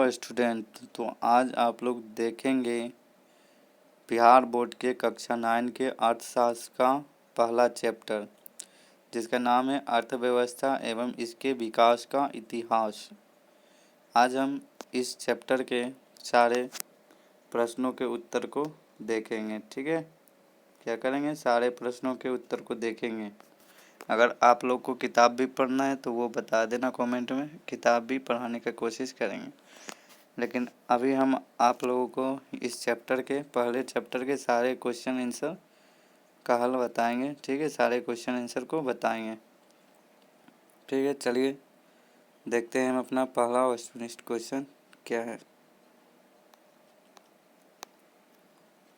Hello student. तो आज आप लोग देखेंगे बिहार बोर्ड के कक्षा 9 के अर्थशास्त्र का पहला चैप्टर, जिसका नाम है अर्थव्यवस्था एवं इसके विकास का इतिहास। आज हम इस चैप्टर के सारे प्रश्नों के उत्तर को देखेंगे। ठीक है, क्या करेंगे? सारे प्रश्नों के उत्तर को देखेंगे। अगर आप लोग को किताब भी पढ़ना है तो वो बता देना कमेंट में, किताब भी पढ़ाने की कोशिश करेंगे। लेकिन अभी हम आप लोगों को इस चैप्टर के पहले चैप्टर के सारे क्वेश्चन आंसर का हल बताएंगे। ठीक है, सारे क्वेश्चन आंसर को बताएंगे। ठीक है, चलिए देखते हैं हम अपना पहला वस्तुनिष्ठ क्वेश्चन क्या है।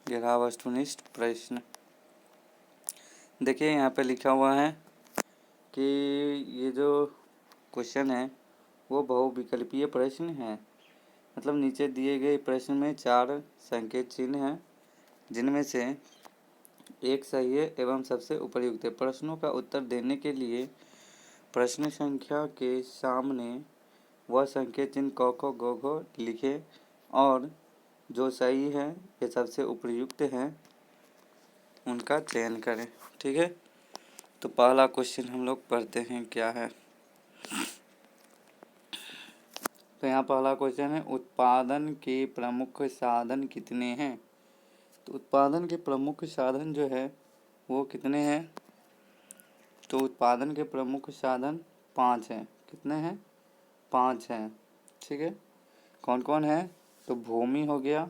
11वां वस्तुनिष्ठ प्रश्न। देखिए यहाँ पे लिखा हुआ है कि ये जो क्वेश्चन है वो बहुविकल्पीय प्रश्न है। मतलब नीचे दिए गए प्रश्न में 4 संकेत चिन्ह हैं, जिनमें से एक सही है एवं सबसे उपयुक्त है। प्रश्नों का उत्तर देने के लिए प्रश्न संख्या के सामने वह संकेत चिन्ह क ख ग घ लिखें और जो सही है या सबसे उपयुक्त है उनका चयन करें। ठीक है, तो पहला क्वेश्चन हम लोग पढ़ते हैं क्या है। तो यहाँ पहला क्वेश्चन है, उत्पादन के प्रमुख साधन कितने हैं? तो उत्पादन के प्रमुख साधन जो है वो कितने हैं? तो उत्पादन के प्रमुख साधन 5 हैं। कितने हैं? 5 हैं। ठीक है, कौन कौन है? तो भूमि हो गया,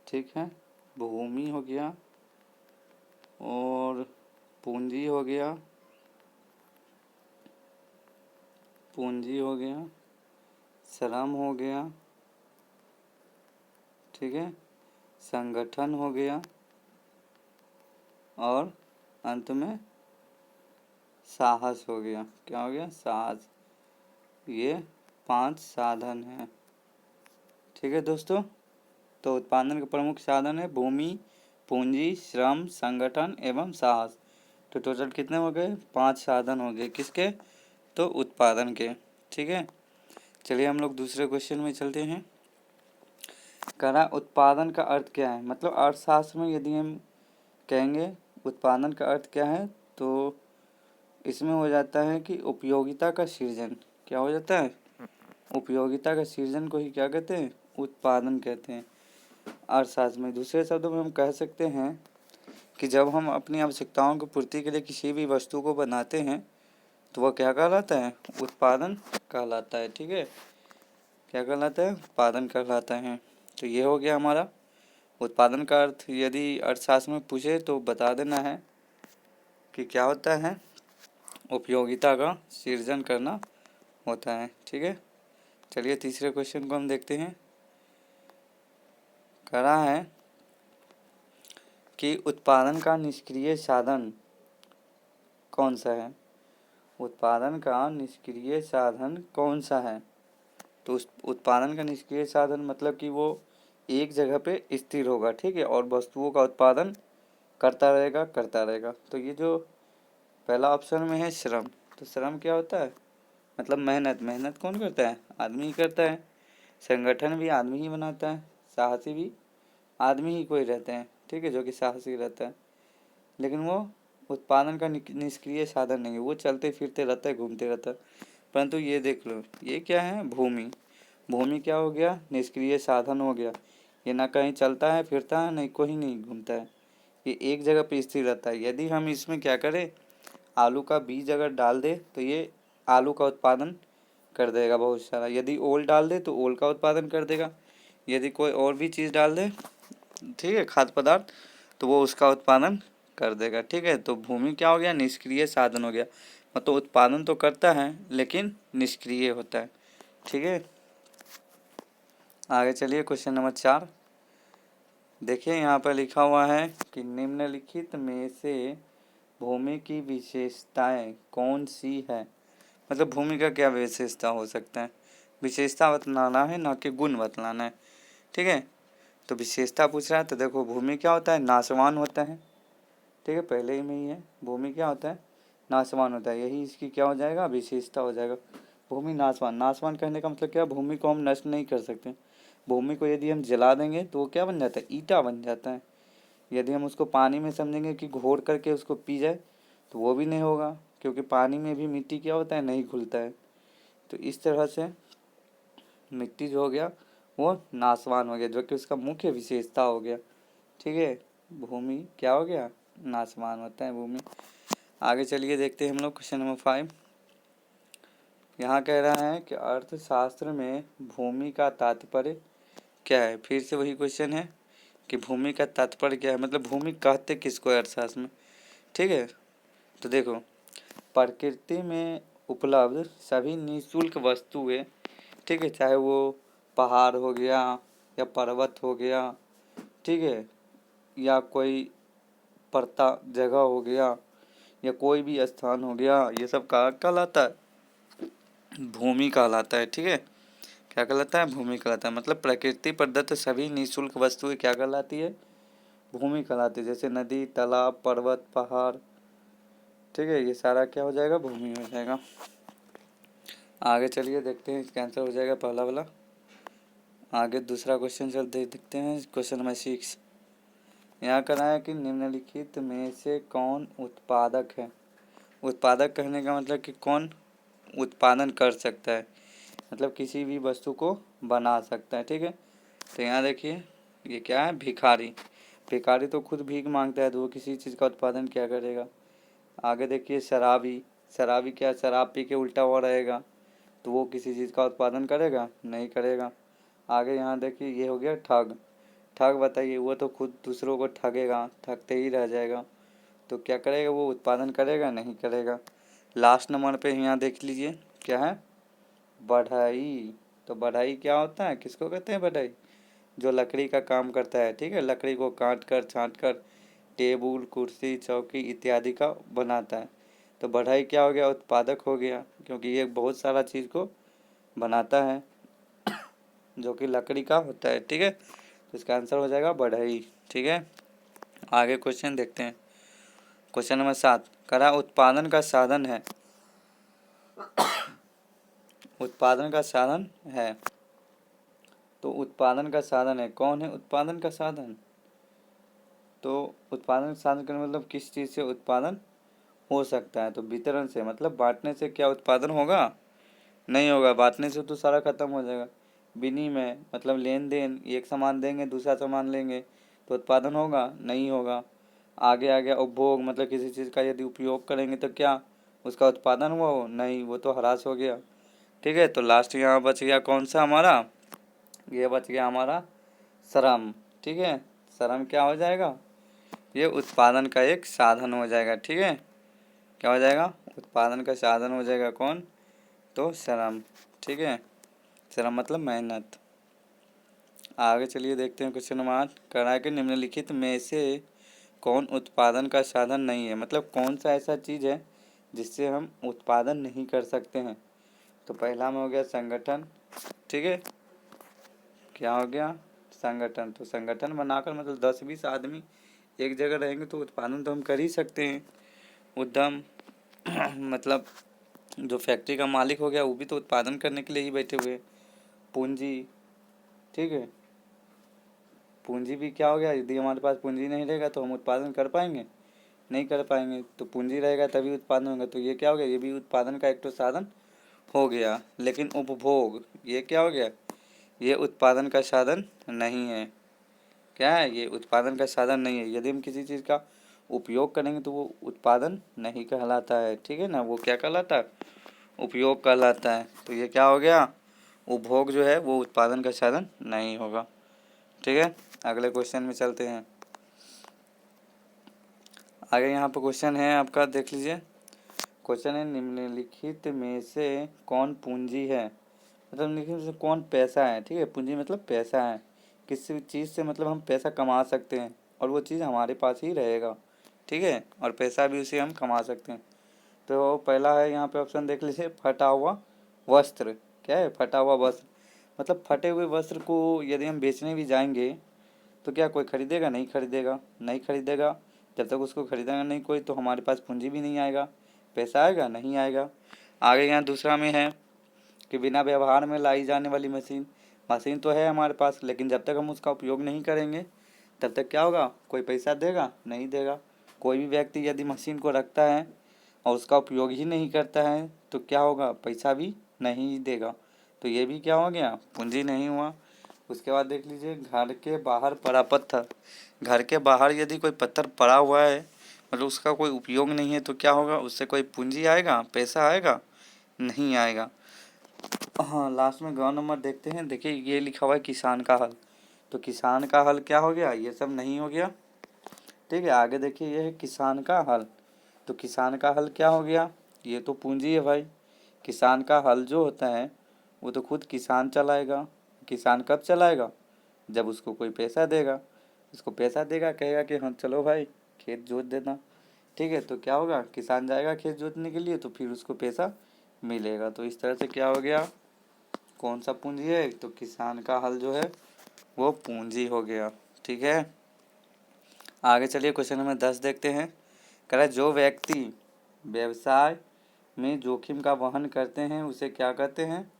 ठीक है, भूमि हो गया, और पूंजी हो गया, पूंजी हो गया, श्रम हो गया, ठीक है, संगठन हो गया, और अंत में साहस हो गया। क्या हो गया? साहस। ये 5 साधन हैं। ठीक है दोस्तों, तो उत्पादन के प्रमुख साधन है भूमि, पूंजी, श्रम, संगठन एवं साहस। तो टोटल कितने हो गए? 5 साधन हो गए। किसके? तो उत्पादन के। ठीक है, चलिए हम लोग दूसरे क्वेश्चन में चलते हैं। करा उत्पादन का अर्थ क्या है? मतलब अर्थशास्त्र में यदि हम कहेंगे उत्पादन का अर्थ क्या है, तो इसमें हो जाता है कि उपयोगिता का सृजन। क्या हो जाता है? उपयोगिता का सृजन को ही क्या कहते हैं? उत्पादन कहते हैं अर्थशास्त्र में। दूसरे शब्दों में हम कह सकते हैं कि जब हम अपनी आवश्यकताओं की पूर्ति के लिए किसी भी वस्तु को बनाते हैं तो वह क्या कहलाता है? उत्पादन कहलाता है। ठीक है, क्या कहलाता है? उत्पादन कहलाता है। तो ये हो गया हमारा उत्पादन का अर्थ। यदि अर्थशास्त्र में पूछे तो बता देना है कि क्या होता है? उपयोगिता का सृजन करना होता है। ठीक है, चलिए तीसरे क्वेश्चन को हम देखते हैं। करा है कि उत्पादन का निष्क्रिय साधन कौन सा है? उत्पादन का निष्क्रिय साधन कौन सा है? तो उस उत्पादन का निष्क्रिय साधन मतलब कि वो एक जगह पे स्थिर होगा, ठीक है, और वस्तुओं का उत्पादन करता रहेगा। तो ये जो पहला ऑप्शन में है श्रम, तो श्रम क्या होता है? मतलब मेहनत। मेहनत कौन करता है? आदमी ही करता है। संगठन भी आदमी ही बनाता है। साहसी भी आदमी ही कोई रहते हैं, ठीक है, जो कि साहसी रहता है। लेकिन वो उत्पादन का निष्क्रिय साधन नहीं है, वो चलते फिरते रहता है, घूमते रहता है। परंतु ये देख लो, ये क्या है? भूमि। भूमि क्या हो गया? निष्क्रिय साधन हो गया। ये ना कहीं चलता है फिरता है, नहीं कोई नहीं घूमता है, ये एक जगह पे स्थिर रहता है। यदि हम इसमें क्या करें, आलू का बीज अगर डाल दे तो ये आलू का उत्पादन कर देगा बहुत सारा। यदि ओल डाल दे तो ओल का उत्पादन कर देगा। यदि कोई और भी चीज़ डाल दे, ठीक है, खाद्य पदार्थ, तो वो उसका उत्पादन कर देगा। ठीक है, तो भूमि क्या हो गया? निष्क्रिय साधन हो गया। मतलब उत्पादन तो करता है लेकिन निष्क्रिय होता है। ठीक है, आगे चलिए क्वेश्चन नंबर 4 देखिए। यहाँ पर लिखा हुआ है कि निम्नलिखित में से भूमि की विशेषताएं कौन सी है? मतलब भूमि का क्या विशेषता हो सकता है? विशेषता बतलाना है, ना कि गुण बतलाना है। ठीक है, तो विशेषता पूछ रहा है तो देखो, भूमि क्या होता है? नाशवान होता है। ठीक है, पहले ही में ही है। भूमि क्या होता है? नाशवान होता है। यही इसकी क्या हो जाएगा? विशेषता हो जाएगा। भूमि नाशवान, नाशवान कहने का मतलब क्या, भूमि को हम नष्ट नहीं कर सकते। भूमि को यदि हम जला देंगे तो वो क्या बन जाता है, ईटा बन जाता है। यदि हम उसको पानी में समझेंगे कि घोर करके उसको पी जाए तो वो भी नहीं होगा, क्योंकि पानी में भी मिट्टी क्या होता है, नहीं घुलता है। तो इस तरह से मिट्टी जो हो गया वो नाशवान हो गया, जो कि उसका मुख्य विशेषता हो गया। ठीक है, भूमि क्या हो गया, नाशवान होता है भूमि। आगे चलिए देखते हैं हम लोग क्वेश्चन नंबर 5। यहाँ कह रहा है कि अर्थशास्त्र में भूमि का तात्पर्य क्या है। फिर से वही क्वेश्चन है कि भूमि का तात्पर्य क्या है, मतलब भूमि कहते किसको है अर्थशास्त्र में। ठीक है, तो देखो, प्रकृति में उपलब्ध सभी निःशुल्क वस्तुएं, ठीक है, चाहे वो पहाड़ हो गया या पर्वत हो गया, ठीक है, या कोई पर्वत जगह हो गया या कोई भी स्थान हो गया, ये सब का कहलाता है, भूमि कहलाता है। ठीक है, क्या कहलाता है, भूमि कहलाता है। मतलब प्रकृति प्रदत्त सभी निःशुल्क वस्तुएं क्या कहलाती है, भूमि कहलाती है। जैसे नदी, तालाब, पर्वत, पहाड़, ठीक है, ये सारा क्या हो जाएगा, भूमि हो जाएगा। आगे चलिए देखते हैं, इसका आंसर हो जाएगा पहला वाला। आगे दूसरा क्वेश्चन चल देखते हैं, क्वेश्चन नंबर 6। यहाँ कहना है कि निम्नलिखित में से कौन उत्पादक है। उत्पादक कहने का मतलब कि कौन उत्पादन कर सकता है, मतलब किसी भी वस्तु को बना सकता है। ठीक है, तो यहाँ देखिए ये क्या है, भिखारी। भिखारी तो खुद भीख मांगता है, तो वो किसी चीज़ का उत्पादन क्या करेगा। आगे देखिए शराबी, शराबी क्या, शराब पी के उल्टा हुआ रहेगा, तो वो किसी चीज़ का उत्पादन करेगा, नहीं करेगा। आगे यहाँ देखिए ये हो गया ठग। ठग बताइए, वो तो खुद दूसरों को ठगेगा, ठगते ही रह जाएगा, तो क्या करेगा, वो उत्पादन करेगा, नहीं करेगा। लास्ट नंबर पे यहाँ देख लीजिए क्या है, बढ़ई। तो बढ़ई क्या होता है, किसको कहते हैं बढ़ई, जो लकड़ी का काम करता है। ठीक है, लकड़ी को काट कर छाँट कर टेबुल, कुर्सी, चौकी इत्यादि का बनाता है। तो बढ़ई क्या हो गया, उत्पादक हो गया, क्योंकि ये बहुत सारा चीज़ को बनाता है जो कि लकड़ी का होता है। ठीक है, तो इसका आंसर हो जाएगा बढ़ई। ठीक है, आगे क्वेश्चन देखते हैं, क्वेश्चन नंबर 7। करा उत्पादन का साधन है, उत्पादन का साधन है, तो उत्पादन का साधन है, कौन है उत्पादन का साधन। तो उत्पादन का साधन का मतलब किस चीज़ से उत्पादन हो सकता है, तो वितरण से, मतलब बांटने से क्या उत्पादन होगा, नहीं होगा। बांटने से तो सारा खत्म हो जाएगा। विनिमय मतलब लेन देन, एक सामान देंगे दूसरा सामान लेंगे, तो उत्पादन होगा, नहीं होगा। आगे आ गया उपभोग, मतलब किसी चीज़ का यदि उपयोग करेंगे तो क्या उसका उत्पादन हुआ हो, नहीं, वो तो ह्रास हो गया। ठीक है, तो लास्ट यहाँ बच गया कौन सा हमारा, ये बच गया हमारा श्रम। ठीक है, श्रम क्या हो जाएगा, ये उत्पादन का एक साधन हो जाएगा। ठीक है, क्या हो जाएगा, उत्पादन का साधन हो जाएगा कौन, तो श्रम। ठीक है, श्रम मतलब मेहनत। आगे चलिए देखते हैं क्वेश्चन नंबर 8। करा के निम्नलिखित में से कौन उत्पादन का साधन नहीं है, मतलब कौन सा ऐसा चीज़ है जिससे हम उत्पादन नहीं कर सकते हैं। तो पहला में हो गया संगठन। ठीक है, क्या हो गया, संगठन। तो संगठन बनाकर मतलब 10-20 आदमी एक जगह रहेंगे तो उत्पादन तो हम कर ही सकते हैं। उद्यम मतलब जो फैक्ट्री का मालिक हो गया वो भी तो उत्पादन करने के लिए ही बैठे हुए। पूंजी, ठीक है, पूंजी भी क्या हो गया, यदि हमारे पास पूंजी नहीं रहेगा तो हम उत्पादन कर पाएंगे, नहीं कर पाएंगे। तो पूंजी रहेगा तभी उत्पादन होगा, तो ये क्या हो गया, ये भी उत्पादन का एक तो साधन हो गया। लेकिन उपभोग ये क्या हो गया, ये उत्पादन का साधन नहीं है। क्या है, ये उत्पादन का साधन नहीं है। यदि हम किसी चीज़ का उपयोग करेंगे तो वो उत्पादन नहीं कहलाता है। ठीक है ना, वो क्या कहलाता है, उपयोग कहलाता है। तो ये क्या हो गया, उपभोग जो है वो उत्पादन का साधन नहीं होगा। ठीक है, अगले क्वेश्चन में चलते हैं। आगे यहाँ पर क्वेश्चन है आपका, देख लीजिए। क्वेश्चन है निम्नलिखित में से कौन पूंजी है, मतलब निम्नलिखित में से कौन पैसा है। ठीक है, पूंजी मतलब पैसा है, किसी चीज़ से मतलब हम पैसा कमा सकते हैं और वो चीज़ हमारे पास ही रहेगा। ठीक है, और पैसा भी उसे हम कमा सकते हैं। तो पहला है यहाँ पे ऑप्शन देख लीजिए, फटा हुआ वस्त्र। क्या है, फटा हुआ वस्त्र, मतलब फटे हुए वस्त्र को यदि हम बेचने भी जाएंगे तो क्या कोई खरीदेगा, नहीं खरीदेगा, नहीं खरीदेगा। जब तक उसको खरीदेगा नहीं कोई, तो हमारे पास पूंजी भी नहीं आएगा, पैसा आएगा, नहीं आएगा। आगे यहाँ दूसरा में है कि बिना व्यवहार में लाई जाने वाली मशीन। मशीन तो है हमारे पास, लेकिन जब तक हम उसका उपयोग नहीं करेंगे तब तक क्या होगा, कोई पैसा देगा नहीं देगा। कोई भी व्यक्ति यदि मशीन को रखता है और उसका उपयोग ही नहीं करता है तो क्या होगा, पैसा भी नहीं देगा। तो ये भी क्या हो गया, पूंजी नहीं हुआ। उसके बाद देख लीजिए, घर के बाहर पड़ा पत्थर। घर के बाहर यदि कोई पत्थर पड़ा हुआ है, मतलब उसका कोई उपयोग नहीं है, तो क्या होगा, उससे कोई पूंजी आएगा, पैसा आएगा, नहीं आएगा। हाँ, लास्ट में ग नंबर देखते हैं। देखिए ये लिखा हुआ है किसान का हल। तो किसान का हल क्या हो गया, ये सब नहीं हो गया। ठीक है, आगे देखिए, ये है किसान का हल। तो किसान का हल क्या हो गया, ये तो पूंजी है भाई। किसान का हल जो होता है वो तो खुद किसान चलाएगा। किसान कब चलाएगा, जब उसको कोई पैसा देगा। उसको पैसा देगा, कहेगा कि हाँ चलो भाई खेत जोत देना। ठीक है, तो क्या होगा, किसान जाएगा खेत जोतने के लिए, तो फिर उसको पैसा मिलेगा। तो इस तरह से क्या हो गया, कौन सा पूंजी है, तो किसान का हल जो है वो पूंजी हो गया। ठीक है, आगे चलिए क्वेश्चन नंबर 10 देखते हैं। कह रहा है जो व्यक्ति व्यवसाय में जोखिम का वहन करते हैं उसे क्या कहते हैं,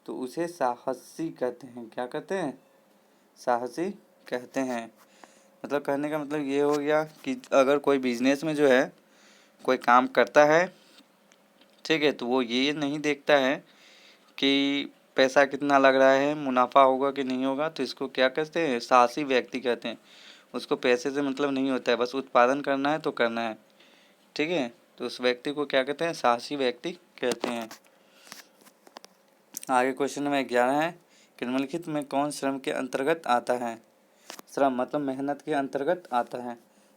तो उसे साहसी कहते हैं। क्या कहते हैं, साहसी कहते हैं। मतलब कहने का मतलब ये हो गया कि अगर कोई बिजनेस में जो है कोई काम करता है, ठीक है, तो वो ये नहीं देखता है कि पैसा कितना लग रहा है, मुनाफा होगा कि नहीं होगा, तो इसको क्या कहते हैं, साहसी व्यक्ति कहते हैं। उसको पैसे से मतलब नहीं होता है, बस उत्पादन करना है तो करना है। ठीक है, तो उस व्यक्ति को क्या कहते हैं, साहसी व्यक्ति कहते हैं। आगे क्वेश्चन नंबर 11 है, निम्नलिखित में कौन श्रम के अंतर्गत आता है। श्रम मतलब मेहनत के अंतर्गत आता है।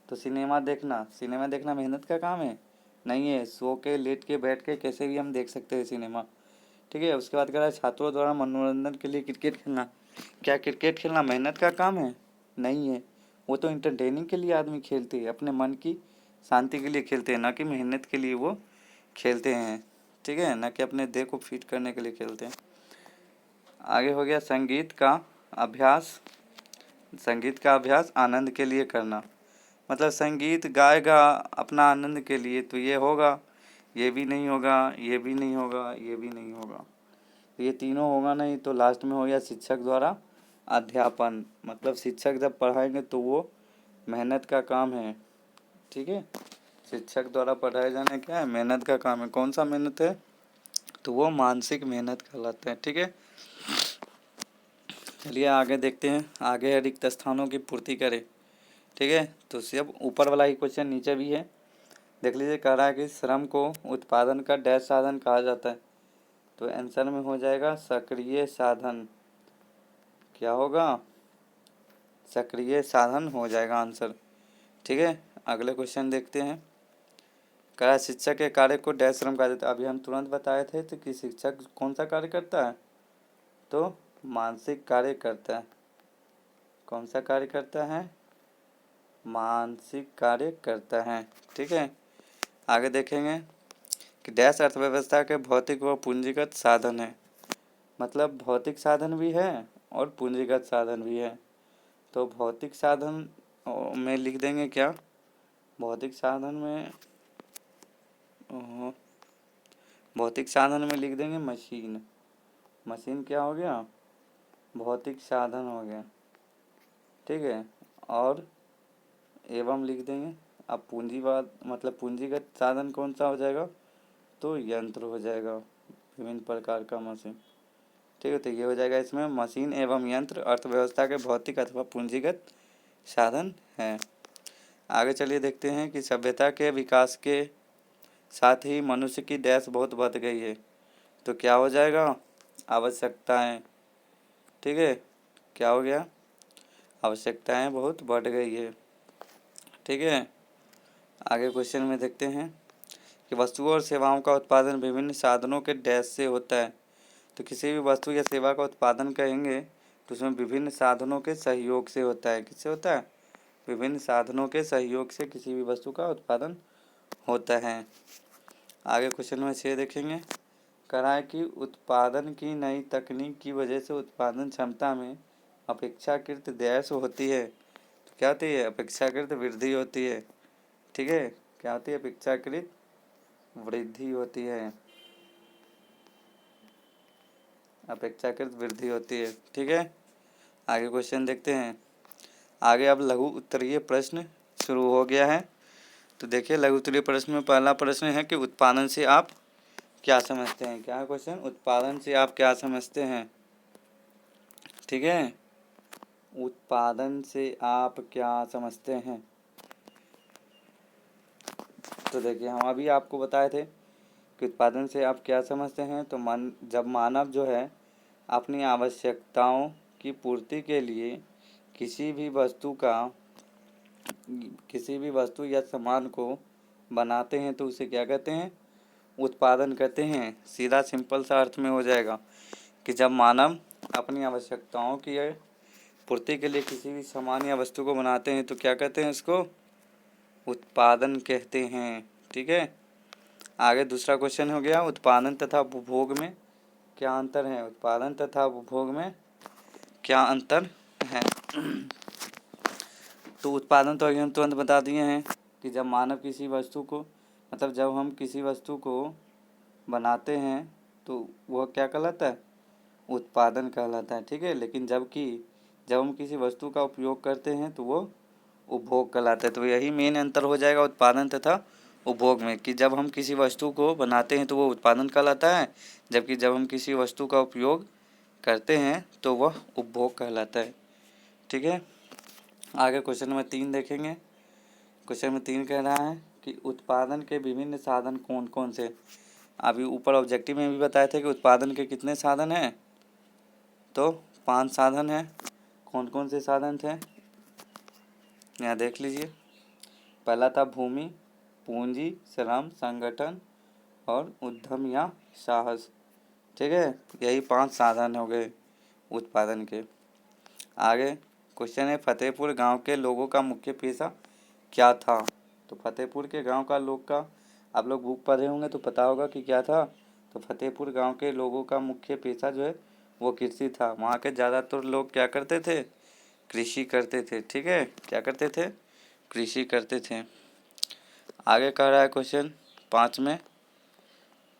तो सिनेमा देखना मेहनत का काम है, नहीं है। सो के, लेट के, बैठ के कैसे भी हम देख सकते हैं सिनेमा। ठीक है, उसके बाद कह रहा है छात्रों द्वारा मनोरंजन के लिए क्रिकेट खेलना। क्या क्रिकेट खेलना मेहनत का काम है, नहीं है। वो तो इंटरटेनिंग के लिए आदमी खेलते हैं, अपने मन की शांति के लिए खेलते हैं, ना कि मेहनत के लिए वो खेलते हैं। ठीक है, ना कि अपने देह को फिट करने के लिए खेलते हैं। आगे हो गया संगीत का अभ्यास। संगीत का अभ्यास आनंद के लिए करना। मतलब संगीत गाएगा अपना आनंद के लिए, तो ये होगा, ये भी नहीं होगा, ये भी नहीं होगा, ये भी नहीं होगा। तो ये तीनों होगा नहीं, तो लास्ट में हो गया शिक्षक द्वारा अध्यापन। मतलब शिक्षक जब पढ़ाएंगे तो वो मेहनत का काम है। ठीक है, शिक्षक द्वारा पढ़ाए जाने क्या है, मेहनत का काम है। कौन सा मेहनत है, तो वो मानसिक मेहनत कहलाते हैं। ठीक है, चलिए आगे देखते हैं। आगे है रिक्त स्थानों की पूर्ति करें। ठीक है, तो सिर्फ ऊपर वाला ही क्वेश्चन नीचे भी है, देख लीजिए। कह रहा है कि श्रम को उत्पादन का डैश साधन कहा जाता है। तो आंसर में हो जाएगा सक्रिय साधन। क्या होगा, सक्रिय साधन हो जाएगा आंसर। ठीक है, अगले क्वेश्चन देखते हैं। कह रहा है शिक्षक के कार्य को डैश श्रम कहा जाता है। अभी हम तुरंत बताए थे तो कि शिक्षक कौन सा कार्य करता है, तो मानसिक कार्य करता है। कौन सा कार्य करता है, मानसिक कार्य करता है। ठीक है, आगे देखेंगे कि डैश अर्थव्यवस्था के भौतिक व पूंजीगत साधन है। मतलब भौतिक साधन भी है और पूंजीगत साधन भी है। तो भौतिक साधन में लिख देंगे क्या, भौतिक साधन में भौतिक साधन में लिख देंगे मशीन। मशीन क्या हो गया, भौतिक साधन हो गया। ठीक है, और एवं लिख देंगे। अब पूंजीवाद मतलब पूंजीगत साधन कौन सा हो जाएगा, तो यंत्र हो जाएगा, विभिन्न प्रकार का मशीन। ठीक है, तो ये हो जाएगा इसमें मशीन एवं यंत्र अर्थव्यवस्था के भौतिक अथवा पूंजीगत साधन हैं। आगे चलिए देखते हैं कि सभ्यता के विकास के साथ ही मनुष्य की डैश बहुत बढ़ गई है। तो क्या हो जाएगा, आवश्यकताएं। ठीक है, क्या हो गया, आवश्यकताएं बहुत बढ़ गई है। ठीक है, आगे क्वेश्चन में देखते हैं कि वस्तुओं और सेवाओं का उत्पादन विभिन्न साधनों के डैश से होता है। तो किसी भी वस्तु या सेवा का उत्पादन करेंगे तो उसमें विभिन्न साधनों के सहयोग से होता है। किससे होता है, विभिन्न साधनों के सहयोग से किसी भी वस्तु का उत्पादन होता है। आगे क्वेश्चन नंबर 6 देखेंगे। कहा है कि उत्पादन की नई तकनीक की वजह से उत्पादन क्षमता में अपेक्षाकृत डैश होती है। तो क्या होती है, अपेक्षाकृत वृद्धि होती है। ठीक है, क्या होती है, अपेक्षाकृत वृद्धि होती है। अपेक्षाकृत वृद्धि होती है। ठीक है, आगे क्वेश्चन देखते हैं। आगे अब लघु उत्तरीय प्रश्न शुरू हो गया है। तो देखिए लघु उत्तरीय प्रश्न में पहला प्रश्न है कि उत्पादन से आप क्या समझते हैं। क्या है क्वेश्चन? उत्पादन से आप क्या समझते हैं। ठीक है, उत्पादन से आप क्या समझते हैं। तो देखिए हम अभी आपको बताए थे कि उत्पादन से आप क्या समझते हैं। तो जब मानव जो है अपनी आवश्यकताओं की पूर्ति के लिए किसी भी वस्तु या सामान को बनाते हैं तो उसे क्या कहते हैं? उत्पादन कहते हैं। सीधा सिंपल सा अर्थ में हो जाएगा कि जब मानव अपनी आवश्यकताओं की पूर्ति के लिए किसी भी सामान या वस्तु को बनाते हैं तो क्या कहते हैं? इसको उत्पादन कहते हैं। ठीक है, आगे दूसरा क्वेश्चन हो गया, उत्पादन तथा उपभोग में क्या अंतर है। उत्पादन तथा उपभोग में क्या अंतर है। तो उत्पादन तो अभी हम तुरंत बता दिए हैं कि जब मानव किसी वस्तु को जब हम किसी वस्तु को बनाते हैं तो वह क्या कहलाता है? उत्पादन कहलाता है। ठीक है, लेकिन जब हम किसी वस्तु का उपयोग करते हैं तो वो उपभोग कहलाता है। तो यही मेन अंतर हो जाएगा उत्पादन तथा उपभोग में, कि जब हम किसी वस्तु को बनाते हैं तो वो उत्पादन कहलाता है, जबकि जब हम किसी वस्तु का उपयोग करते हैं तो वह उपभोग कहलाता है। ठीक है, आगे क्वेश्चन नंबर 3 देखेंगे। क्वेश्चन नंबर 3 कह रहा है कि उत्पादन के विभिन्न साधन कौन कौन से। अभी ऊपर ऑब्जेक्टिव में भी बताए थे कि उत्पादन के कितने साधन हैं। तो 5 साधन हैं। कौन कौन से साधन थे यहाँ देख लीजिए। पहला था भूमि, पूंजी, श्रम, संगठन और उद्यम या साहस। ठीक है, यही 5 साधन हो गए उत्पादन के। आगे क्वेश्चन है, फतेहपुर गांव के लोगों का मुख्य पेशा क्या था। तो फतेहपुर के गांव का लोग का आप लोग बुक पढ़े होंगे तो पता होगा कि क्या था। तो फतेहपुर गांव के लोगों का मुख्य पेशा जो है वो कृषि था। वहाँ के ज़्यादातर लोग क्या करते थे? कृषि करते थे। ठीक है, क्या करते थे? कृषि करते थे। आगे कह रहा है क्वेश्चन 5 में,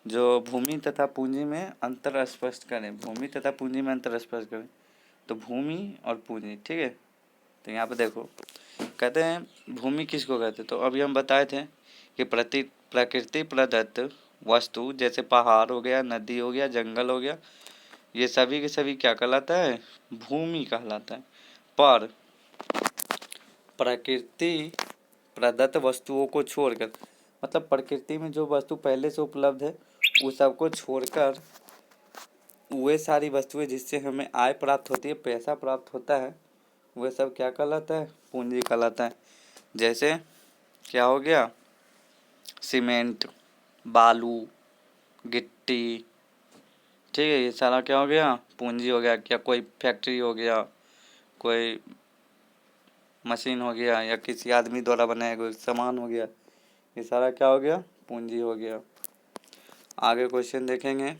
जो भूमि तथा पूंजी में अंतर स्पष्ट करें। भूमि तथा पूंजी में अंतर स्पष्ट करें। तो भूमि और पूंजी, ठीक है, तो यहाँ पे देखो कहते हैं भूमि किसको कहते हैं। तो अभी हम बताए थे कि प्रकृति प्रदत्त वस्तु जैसे पहाड़ हो गया, नदी हो गया, जंगल हो गया, ये सभी के सभी क्या कहलाता है? भूमि कहलाता है। पर प्रकृति प्रदत्त वस्तुओं को छोड़कर, प्रकृति में जो वस्तु पहले से उपलब्ध है उस सबको छोड़कर वे सारी वस्तुएं जिससे हमें आय प्राप्त होती है, पैसा प्राप्त होता है, वह सब क्या कहलाता है? पूंजी कहलाता है। जैसे क्या हो गया? सीमेंट, बालू, गिट्टी, ठीक है, ये सारा क्या हो गया? पूंजी हो गया। क्या कोई फैक्ट्री हो गया, कोई मशीन हो गया, या किसी आदमी द्वारा बनाया गया सामान हो गया, ये सारा क्या हो गया? पूंजी हो गया। आगे क्वेश्चन देखेंगे,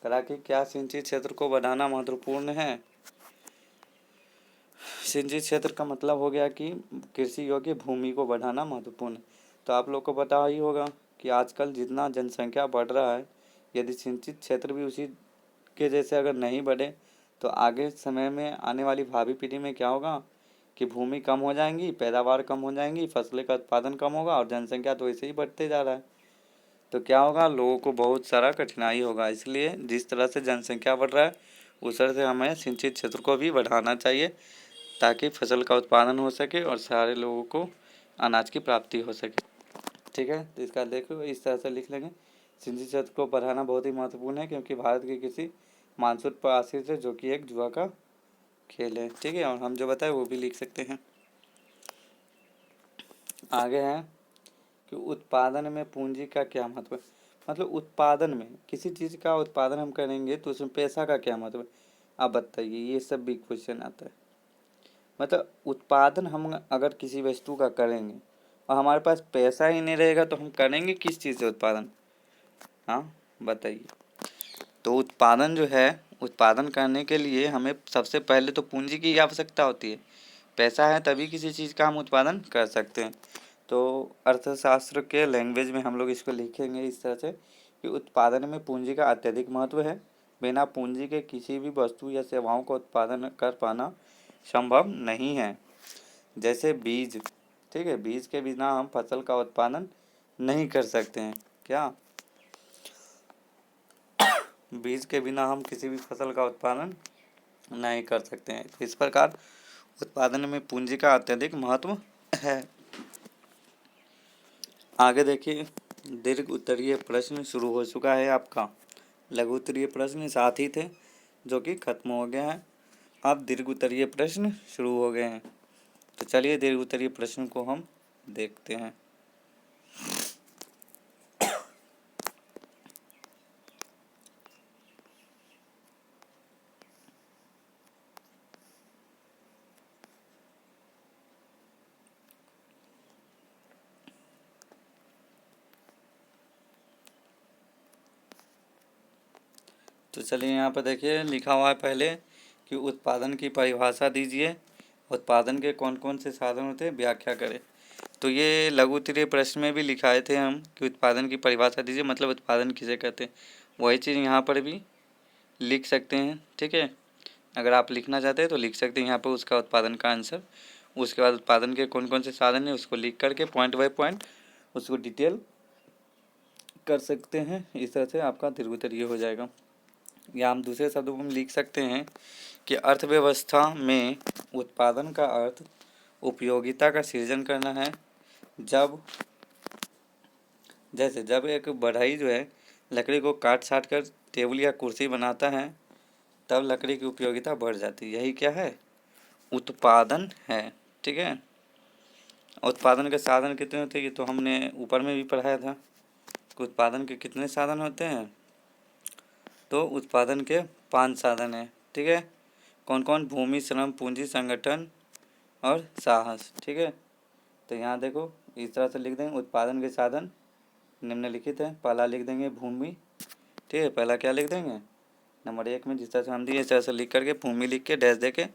करा कि क्या सिंचित क्षेत्र को बढ़ाना महत्वपूर्ण है। सिंचित क्षेत्र का मतलब हो गया कि कृषि योग्य भूमि को बढ़ाना महत्वपूर्ण है। तो आप लोग को पता ही होगा कि आजकल जितना जनसंख्या बढ़ रहा है, यदि सिंचित क्षेत्र भी उसी के जैसे अगर नहीं बढ़े तो आगे समय में आने वाली भावी पीढ़ी में क्या होगा कि भूमि कम हो जाएंगी, पैदावार कम हो जाएंगी, फसलें का उत्पादन कम होगा, और जनसंख्या तो ऐसे ही बढ़ते जा रहा है। तो क्या होगा? लोगों को बहुत सारा कठिनाई होगा। इसलिए जिस तरह से जनसंख्या बढ़ रहा है उस तरह से हमें सिंचित क्षेत्र को भी बढ़ाना चाहिए, ताकि फसल का उत्पादन हो सके और सारे लोगों को अनाज की प्राप्ति हो सके। ठीक है, तो इसका देखो इस तरह से लिख लेंगे, सिंचित क्षेत्र को बढ़ाना बहुत ही महत्वपूर्ण है क्योंकि भारत की कृषि मानसून पर आश्रित है, जो कि एक जुआ का खेल है। ठीक है, और हम जो बताए वो भी लिख सकते हैं। आगे है कि उत्पादन में पूंजी का क्या महत्व है। उत्पादन में किसी चीज़ का उत्पादन हम करेंगे तो उसमें पैसा का क्या महत्व है, आप बताइए। ये सब भी क्वेश्चन आता है। उत्पादन हम अगर किसी वस्तु का करेंगे और हमारे पास पैसा ही नहीं रहेगा तो हम करेंगे किस चीज़ से उत्पादन? हाँ बताइए। तो उत्पादन जो है, उत्पादन करने के लिए हमें सबसे पहले तो पूंजी की आवश्यकता होती है। पैसा है तभी किसी चीज़ का हम उत्पादन कर सकते हैं। तो अर्थशास्त्र के लैंग्वेज में हम लोग इसको लिखेंगे इस तरह से कि उत्पादन में पूंजी का अत्यधिक महत्व है, बिना पूंजी के किसी भी वस्तु या सेवाओं का उत्पादन कर पाना संभव नहीं है। जैसे बीज, ठीक है, बीज के बिना हम फसल का उत्पादन नहीं कर सकते हैं। क्या? बीज के बिना हम किसी भी फसल का उत्पादन नहीं कर सकते हैं। तो इस प्रकार उत्पादन में पूंजी का अत्यधिक महत्व है। आगे देखिए, दीर्घ उत्तरीय प्रश्न शुरू हो चुका है आपका। लघु उत्तरीय प्रश्न साथ ही थे जो कि खत्म हो गया है। अब दीर्घ उत्तरीय प्रश्न शुरू हो गए हैं। तो चलिए दीर्घ उत्तरीय प्रश्न को हम देखते हैं। तो चलिए यहाँ पर देखिए लिखा हुआ है पहले कि उत्पादन की परिभाषा दीजिए। उत्पादन के कौन कौन से साधन होते हैं, व्याख्या करें। तो ये लघु उत्तरीय प्रश्न में भी लिखाए थे हम कि उत्पादन की परिभाषा दीजिए, मतलब उत्पादन किसे कहते हैं। वही चीज़ यहाँ पर भी लिख सकते हैं, ठीक है। अगर आप लिखना चाहते हैं तो लिख सकते हैं यहाँ पर उसका उत्पादन का आंसर। उसके बाद उत्पादन के कौन कौन से साधन हैं उसको लिख करके पॉइंट बाय पॉइंट उसको डिटेल कर सकते हैं। इस तरह से आपका दीर्घ उत्तरीय हो जाएगा। या हम दूसरे शब्दों में लिख सकते हैं कि अर्थव्यवस्था में उत्पादन का अर्थ उपयोगिता का सृजन करना है। जब एक बढ़ई जो है लकड़ी को काट छाट कर टेबल या कुर्सी बनाता है तब लकड़ी की उपयोगिता बढ़ जाती है। यही क्या है? उत्पादन है, ठीक है। उत्पादन के साधन कितने होते हैं ये तो हमने ऊपर में भी पढ़ाया था कि उत्पादन के कितने साधन होते हैं। तो उत्पादन के 5 साधन हैं, ठीक है। कौन कौन? भूमि, श्रम, पूंजी, संगठन और साहस, ठीक है। तो यहाँ देखो इस तरह से लिख देंगे उत्पादन के साधन निम्नलिखित है। पहला लिख देंगे भूमि, ठीक है। पहला क्या लिख देंगे? नंबर 1 में जिस तरह से हम दिए इस तरह से लिख करके भूमि लिख के डैश दे के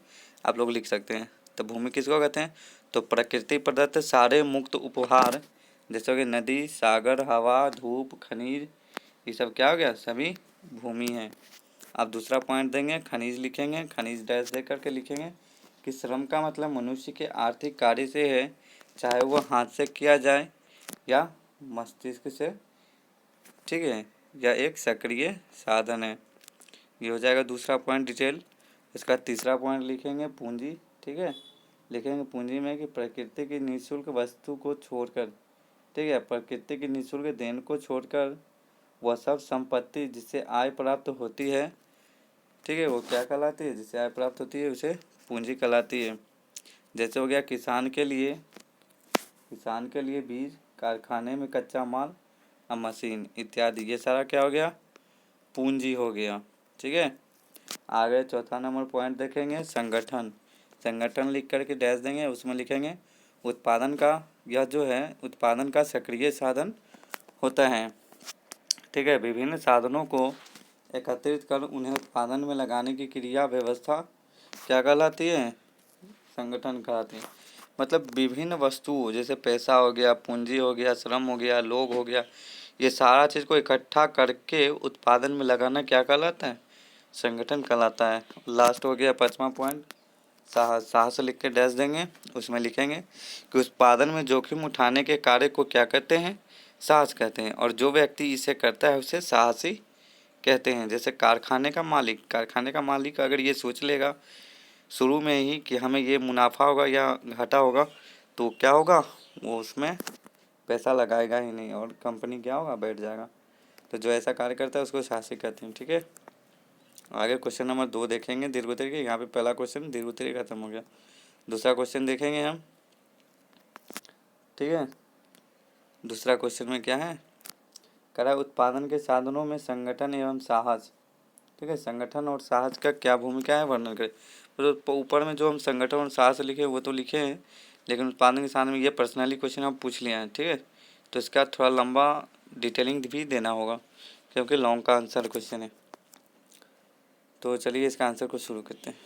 आप लोग लिख सकते हैं। तो भूमि किसको कहते हैं? तो प्रकृति प्रदत्त सारे मुक्त उपहार जैसे कि नदी, सागर, हवा, धूप, खनिज, ये सब क्या हो गया? सभी भूमि है। अब दूसरा पॉइंट देंगे, खनिज लिखेंगे। खनिज डैश दे करके लिखेंगे कि श्रम का मतलब मनुष्य के आर्थिक कार्य से है, चाहे वह हाथ से किया जाए या मस्तिष्क से, ठीक है, या एक सक्रिय साधन है। ये हो जाएगा दूसरा पॉइंट डिटेल। इसका तीसरा पॉइंट लिखेंगे पूंजी, ठीक है। लिखेंगे पूंजी में कि प्रकृति की निःशुल्क वस्तु को छोड़कर, ठीक है, प्रकृति की निःशुल्क देन को छोड़कर वह सब संपत्ति जिससे आय प्राप्त होती है, ठीक है, वो क्या कहलाती है? जिससे आय प्राप्त होती है उसे पूंजी कहलाती है। जैसे हो गया किसान के लिए बीज, कारखाने में कच्चा माल और मशीन इत्यादि, ये सारा क्या हो गया? पूंजी हो गया, ठीक है। आगे चौथा नंबर पॉइंट देखेंगे संगठन। संगठन लिख करके डैश देंगे, उसमें लिखेंगे उत्पादन का, यह जो है उत्पादन का सक्रिय साधन होता है, ठीक है। विभिन्न साधनों को एकत्रित कर उन्हें उत्पादन में लगाने की क्रिया व्यवस्था क्या कहलाती है? संगठन कहलाती है। मतलब विभिन्न वस्तुओं जैसे पैसा हो गया, पूंजी हो गया, श्रम हो गया, लोग हो गया, ये सारा चीज़ को इकट्ठा करके उत्पादन में लगाना क्या कहलाता है? संगठन कहलाता है। लास्ट हो गया 5वां पॉइंट साहस। साहस लिख के डैश देंगे, उसमें लिखेंगे कि उत्पादन में जोखिम उठाने के कार्य को क्या कहते हैं? साहस कहते हैं। और जो व्यक्ति इसे करता है उसे साहसी कहते हैं। जैसे कारखाने का मालिक अगर ये सोच लेगा शुरू में ही कि हमें ये मुनाफा होगा या घाटा होगा तो क्या होगा? वो उसमें पैसा लगाएगा ही नहीं और कंपनी क्या होगा? बैठ जाएगा। तो जो ऐसा कार्य करता है उसको साहसी कहते हैं, ठीक है। आगे क्वेश्चन नंबर 2 देखेंगे दीर्घ उत्तरीय। यहाँ पे पहला क्वेश्चन दीर्घ उत्तरीय खत्म हो गया। दूसरा क्वेश्चन देखेंगे हम, ठीक है। दूसरा क्वेश्चन में क्या है? कह रहा है उत्पादन के साधनों में संगठन एवं साहस, ठीक है। संगठन और साहस का क्या भूमिका है वर्णन करें। तो ऊपर में जो हम संगठन और साहस लिखे वो तो लिखे हैं, लेकिन उत्पादन के साधन में ये पर्सनली क्वेश्चन आप पूछ लिया है, ठीक है। तो इसका थोड़ा लंबा डिटेलिंग भी देना होगा क्योंकि लॉन्ग का आंसर क्वेश्चन है। तो चलिए इसका आंसर को शुरू करते हैं।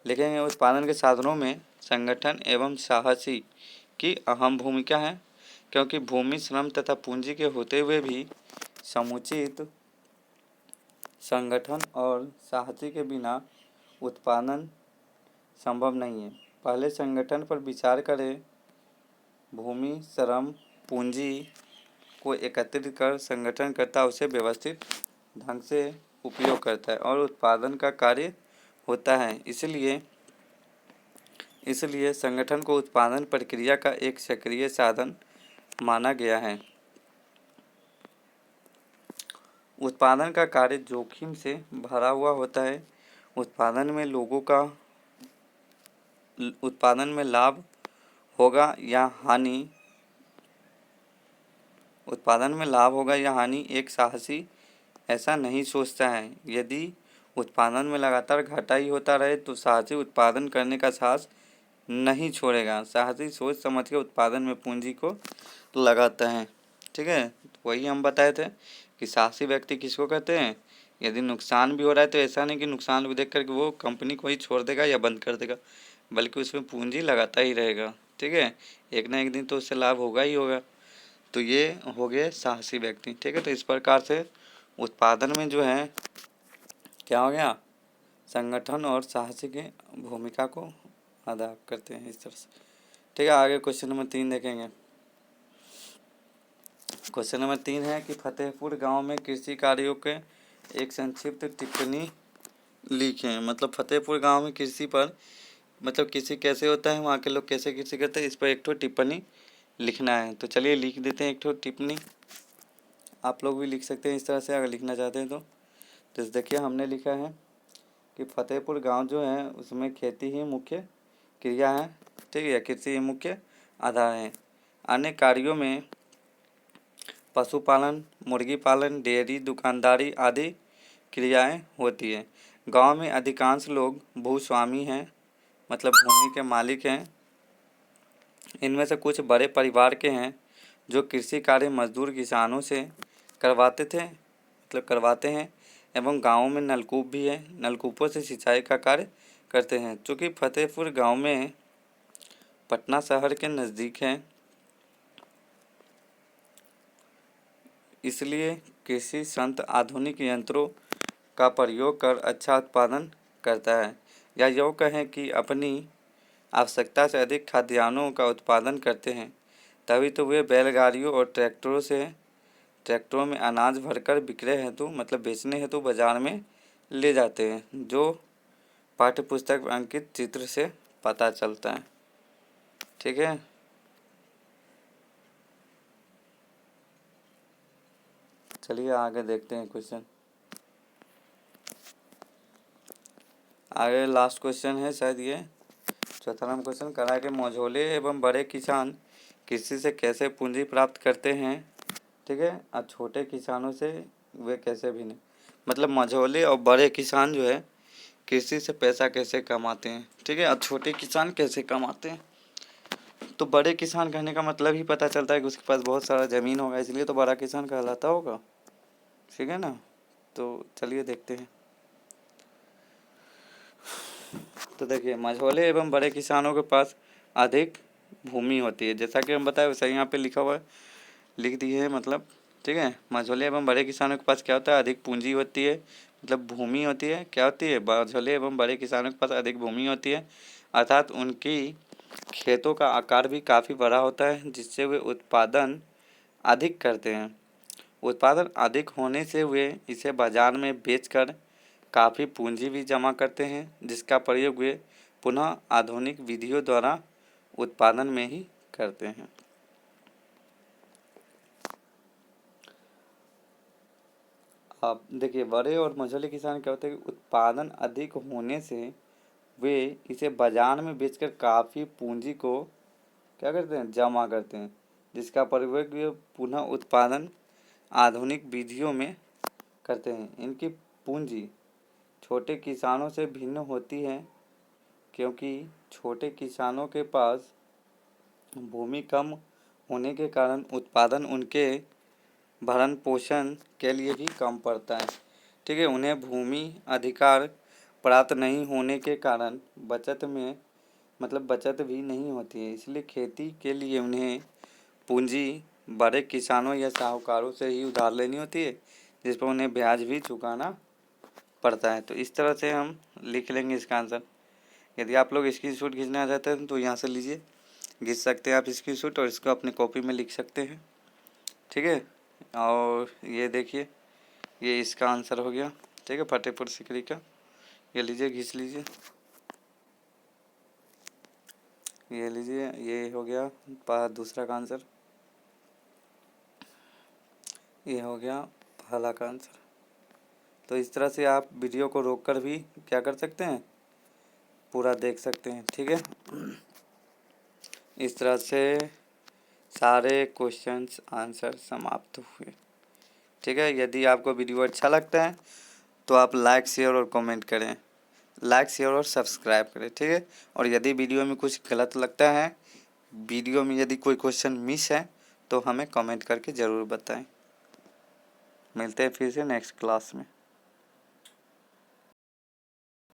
लिखेंगे उत्पादन के साधनों में संगठन एवं साहसी की अहम भूमिका है, क्योंकि भूमि, श्रम तथा पूंजी के होते हुए भी समुचित संगठन और साहसी के बिना उत्पादन संभव नहीं है। पहले संगठन पर विचार करें। भूमि, श्रम, पूंजी को एकत्रित कर संगठन करता उसे व्यवस्थित ढंग से उपयोग करता है और उत्पादन का कार्य होता है। इसलिए संगठन को उत्पादन प्रक्रिया का एक सक्रिय साधन माना गया है। उत्पादन का कार्य जोखिम से भरा हुआ होता है। उत्पादन में लाभ होगा या हानि एक साहसी ऐसा नहीं सोचता है। यदि उत्पादन में लगातार घाटा ही होता रहे तो साहसी उत्पादन करने का साहस नहीं छोड़ेगा। साहसी सोच समझ के उत्पादन में पूंजी को लगाता है। ठीक है, वही हम बताए थे कि साहसी व्यक्ति किसको कहते हैं। यदि नुकसान भी हो रहा है तो ऐसा नहीं कि नुकसान को देख कर वो कंपनी को ही छोड़ देगा या बंद कर देगा, बल्कि उसमें पूंजी लगाता ही रहेगा। ठीक है, एक ना एक दिन तो उससे लाभ होगा ही होगा। तो ये हो गए साहसी व्यक्ति। ठीक है, तो इस प्रकार से उत्पादन में जो है क्या हो गया, संगठन और साहसी की भूमिका को अदा करते हैं इस तरह से। ठीक है, आगे क्वेश्चन नंबर 3 देखेंगे। क्वेश्चन नंबर 3 है कि फतेहपुर गांव में कृषि कार्यों के एक संक्षिप्त टिप्पणी लिखें। मतलब फतेहपुर गांव में कृषि पर कृषि कैसे होता है, वहाँ के लोग कैसे कृषि करते हैं, इस पर एक ठो टिप्पणी लिखना है। तो चलिए लिख देते हैं एक ठो टिप्पणी। आप लोग भी लिख सकते हैं इस तरह से अगर लिखना चाहते हैं तो देखिए हमने लिखा है कि फतेहपुर गांव जो है उसमें खेती ही मुख्य क्रिया है। ठीक है, कृषि ही मुख्य आधार है। अन्य कार्यों में पशुपालन, मुर्गी पालन, डेयरी, दुकानदारी आदि क्रियाएं होती है। गांव में अधिकांश लोग भूस्वामी हैं, मतलब भूमि के मालिक हैं। इनमें से कुछ बड़े परिवार के हैं जो कृषि कार्य मजदूर किसानों से करवाते हैं एवं गाँव में नलकूप भी है, नलकूपों से सिंचाई का कार्य करते हैं। चूँकि फतेहपुर गांव में पटना शहर के नज़दीक है, इसलिए कृषि संत आधुनिक यंत्रों का प्रयोग कर अच्छा उत्पादन करता है। या यूँ कहें कि अपनी आवश्यकता से अधिक खाद्यान्नों का उत्पादन करते हैं। तभी तो वे बैलगाड़ियों और ट्रैक्टरों में अनाज भरकर विक्रय हेतु बेचने हेतु बाजार में ले जाते हैं, जो पाठ्यपुस्तक में अंकित चित्र से पता चलता है। ठीक है, चलिए आगे देखते हैं क्वेश्चन। आगे लास्ट क्वेश्चन है शायद ये 4था नंबर क्वेश्चन। करा के मझोले एवं बड़े किसान कृषि से कैसे पूंजी प्राप्त करते हैं। ठीक है, और छोटे किसानों से वे कैसे भिन्न, मझोले और बड़े किसान जो है कृषि से पैसा कैसे कमाते हैं। ठीक है, और छोटे किसान कैसे कमाते हैं। तो बड़े किसान कहने का मतलब ही पता चलता है कि उसके पास बहुत सारा ज़मीन होगा, इसलिए तो बड़ा किसान कहलाता होगा। ठीक है ना, तो चलिए देखते हैं। तो देखिए, मझोले एवं बड़े किसानों के पास अधिक भूमि होती है, जैसा कि हम बताए वैसा यहाँ पे लिखा हुआ है, लिख दिए है। ठीक है, मझोले एवं बड़े किसानों के पास क्या होता है, अधिक पूंजी होती है, भूमि होती है। क्या होती है, मझोले एवं बड़े किसानों के पास अधिक भूमि होती है, अर्थात उनकी खेतों का आकार भी काफ़ी बड़ा होता है, जिससे वे उत्पादन अधिक करते हैं। उत्पादन अधिक होने से वे इसे बाजार में बेचकर काफ़ी पूंजी भी जमा करते हैं, जिसका प्रयोग वे पुनः आधुनिक विधियों द्वारा उत्पादन में ही करते हैं। अब देखिए, बड़े और मझोले किसान क्या होते हैं कि उत्पादन अधिक होने से वे इसे बाजार में बेचकर काफ़ी पूंजी को क्या करते हैं, जमा करते हैं, जिसका प्रयोग वे पुनः उत्पादन आधुनिक विधियों में करते हैं। इनकी पूंजी छोटे किसानों से भिन्न होती है, क्योंकि छोटे किसानों के पास भूमि कम होने के कारण उत्पादन उनके भरण पोषण के लिए भी कम पड़ता है। ठीक है, उन्हें भूमि अधिकार प्राप्त नहीं होने के कारण बचत भी नहीं होती है, इसलिए खेती के लिए उन्हें पूंजी बड़े किसानों या साहूकारों से ही उधार लेनी होती है, जिस पर उन्हें ब्याज भी चुकाना पड़ता है। तो इस तरह से हम लिख लेंगे इसका आंसर। यदि आप लोग स्क्रीनशॉट खींचना चाहते हैं तो यहाँ से लीजिए, खींच सकते हैं आप स्क्रीनशॉट और इसको अपनी कॉपी में लिख सकते हैं। ठीक है, और ये देखिए ये इसका आंसर हो गया। ठीक है, फतेहपुर सीकरी का। ये लीजिए, खींच लीजिए, ये लीजिए, ये हो गया दूसरा का आंसर, ये हो गया पहला का आंसर। तो इस तरह से आप वीडियो को रोककर भी क्या कर सकते हैं, पूरा देख सकते हैं। ठीक है, इस तरह से सारे क्वेश्चंस आंसर समाप्त हुए। ठीक है, यदि आपको वीडियो अच्छा लगता है तो आप लाइक शेयर और कमेंट करें, लाइक शेयर और सब्सक्राइब करें। ठीक है, और यदि वीडियो में कुछ गलत लगता है, वीडियो में यदि कोई क्वेश्चन मिस है तो हमें कमेंट करके ज़रूर बताएं। मिलते हैं फिर से नेक्स्ट क्लास में।